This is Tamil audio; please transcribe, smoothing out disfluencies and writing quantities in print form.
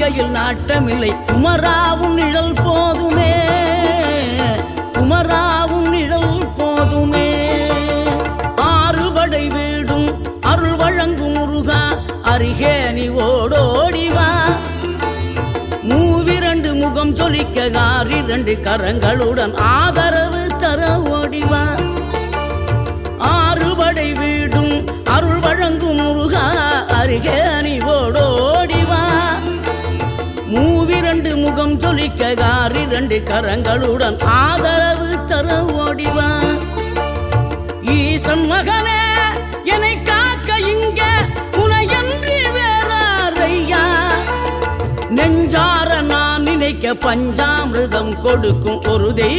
வாழ்க்கையில் நாட்டமில்லை குமராவும் நிழல் போதுமே, குமராவும் நிழல் போதுமே. ஆறுபடை வீடும் அருள் வழங்கும் முருகா அருகே நீ ஓடோடிவா. மூவிரண்டு முகம் சொலிக்க ஆறிரண்டு கரங்களுடன் ஆதரவு தர ஓடிவா. ஆறுபடை வீடும் அருள் வழங்கும் முருகா அருகே நீ ஓடோடிவா. மூவிரண்டு முகம் சொலிக்க ஆறிரண்டு கரங்களுடன் ஆதரவு தர ஓடிவா. ஈசன் மகனே என்னை காக்க இங்க உனையன்றி வேறாரையா. நெஞ்சார நான் நினைக்க பஞ்சாமிர்தம் கொடுக்கும் ஒரு தெய்வம்